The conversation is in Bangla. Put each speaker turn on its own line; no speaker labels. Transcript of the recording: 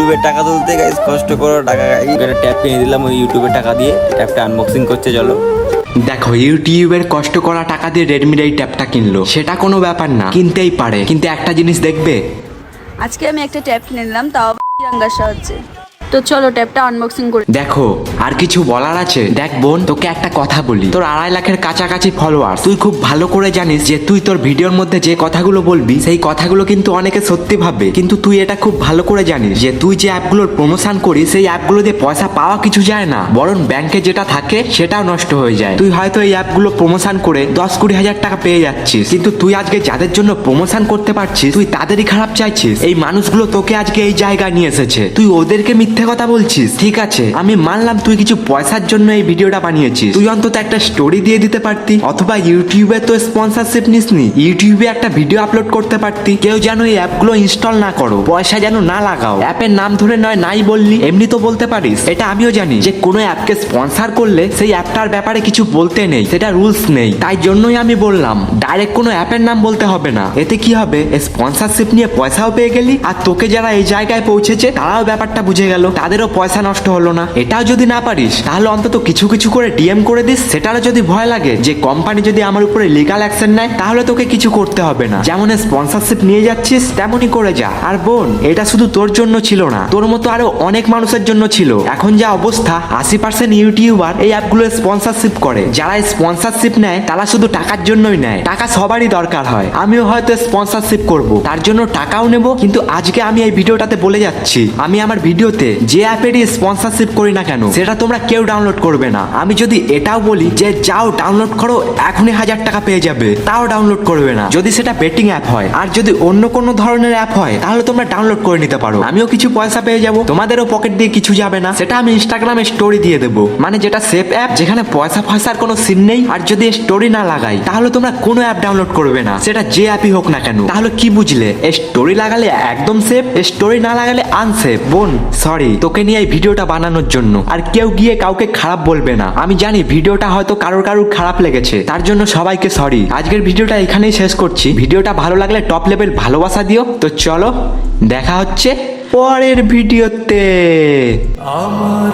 ইউটিউবের টাকা তুলতে গাইস, কষ্ট করে টাকা একটা ট্যাব কিনে দিলাম ওই ইউটিউবের টাকা দিয়ে। ট্যাবটা আনবক্সিং করছে, চলো।
দেখো, ইউটিউবের কষ্ট করা টাকা দিয়ে রেডমির এই ট্যাবটা কিনলো, সেটা কোনো ব্যাপার না, কিনতেই পারে। কিন্তু একটা জিনিস দেখবে,
আজকে আমি একটা ট্যাব কিনে নিলাম, তাও তিরঙ্গার সাহায্যে। তো চলো ট্যাবটা আনবক্সিং করি।
দেখো আর কিছু বলার আছে? দেখ বোন, তোকে একটা কথা বলি, তোর 2.5 লাখের কাছাকাছি ফলোয়ার, তুই খুব ভালো করে জানিস যে তুই তোর ভিডিওর মধ্যে যে কথাগুলো বলবি সেই কথাগুলো কিন্তু অনেকে সত্যি ভাবে, কিন্তু তুই এটা খুব ভালো করে জানিস যে তুই যে অ্যাপগুলোর প্রমোশন করিস সেই অ্যাপগুলো দিয়ে পয়সা পাওয়া কিছু যায় না, বরং ব্যাংকে যেটা থাকে সেটাও নষ্ট হয়ে যায়। তুই হয়তো এই অ্যাপগুলো প্রমোশন করে 10-20 হাজার টাকা পেয়ে যাচ্ছিস, কিন্তু তুই আজকে যাদের জন্য প্রমোশন করতে পারছিস তুই তাদেরই খারাপ চাইছিস। এই মানুষগুলো তোকে আজকে এই জায়গায় নিয়ে এসেছে, তুই ওদেরকে মিথ্যে কথা বলছিস। ঠিক আছে, আমি মানলাম তুই কিছু পয়সার জন্য এই ভিডিওটা বানিয়েছিস, তুই অন্তত একটা স্টোরি দিয়ে দিতে পারতি, অথবা ইউটিউবে তো স্পন্সরশিপ নিসনি, ইউটিউবে একটা ভিডিও আপলোড করতে পারতি। কেউ যেন এই অ্যাপগুলো ইনস্টল না করো, পয়সা যেন না লাগাও, অ্যাপের নাম ধরে নয় নাই বললি, এমনি তো বলতে পারিস। এটা আমিও জানি যে কোনো অ্যাপকে স্পন্সর করলে সেই অ্যাপটার ব্যাপারে কিছু বলতে নেই, সেটা রুলস নেই, তাই জন্যই আমি বললাম ডাইরেক্ট কোনো অ্যাপের নাম বলতে হবে না। এতে কি হবে, স্পন্সরশিপ নিয়ে পয়সাও পেয়ে গেলি, আর তোকে যারা এই জায়গায় পৌঁছেছে তারাও ব্যাপারটা বুঝে গেল, তাদেরও পয়সা নষ্ট হলো না। এটাও যদি না পারিস তাহলে অন্তত কিছু কিছু করে ডিএম করে দিস। সেটারও যদি ভয় লাগে যে কোম্পানি যদি আমার উপরে লিগাল অ্যাকশন নেয় তাহলে তোকে কিছু করতে হবে না, যেমন স্পন্সরশিপ নিয়ে যাচ্ছিস তেমনই করে যা। আর বোন, এটা শুধু তোর জন্য ছিল না, তোর মতো আরো অনেক মানুষের জন্য ছিল। এখন যা অবস্থা, 80% ইউটিউবার এই অ্যাপগুলো স্পন্সরশিপ করে। যারা স্পন্সরশিপ নেয় তারা শুধু টাকার জন্যই নেয়, টাকা সবারই দরকার হয়। আমিও হয়তো স্পন্সরশিপ করব, তার জন্য টাকাও নেব, কিন্তু আজকে আমি এই ভিডিওটাতে বলে যাচ্ছি আমি আমার ভিডিওতে যে অ্যাপেরই স্পন্সরশিপ করি না কেন সেটা তোমরা কেউ ডাউনলোড করবে না। আমি যদি এটাও বলি যে যাও ডাউনলোড করো, এখনই 1000 টাকা পেয়ে যাবে, তাও ডাউনলোড করবে না, যদি সেটা বেটিং অ্যাপ হয়। আর যদি অন্য কোনো ধরনের অ্যাপ হয় তাহলে তোমরা ডাউনলোড করে নিতে পারো, আমিও কিছু পয়সা পেয়ে যাবো, তোমাদেরও পকেট দিয়ে কিছু যাবে না। সেটা আমি ইনস্টাগ্রামে স্টোরি দিয়ে দেবো, মানে যেটা সেফ অ্যাপ, যেখানে পয়সা ফয়সার কোনো সিন নেই। আর যদি স্টোরি না লাগাই তাহলে তোমরা কোনো অ্যাপ ডাউনলোড করবে না, সেটা যে অ্যাপই হোক না কেন। তাহলে কি বুঝলে, স্টোরি লাগালে একদম সেফ, স্টোরি না লাগালে আনসেফ। বোন সরি তোকে নিয়ে এই ভিডিওটা বানানোর জন্য, আর কেউ গিয়ে কাউকে খারাপ বলবে না। আমি জানি ভিডিওটা হয়তো কারোর খারাপ লেগেছে, তার জন্য সবাইকে সরি। আজকের ভিডিওটা এখানেই শেষ করছি। ভিডিওটা ভালো লাগলে টপ লেভেল ভালোবাসা দিও। তো চলো দেখা হচ্ছে পরের ভিডিওতে। আমার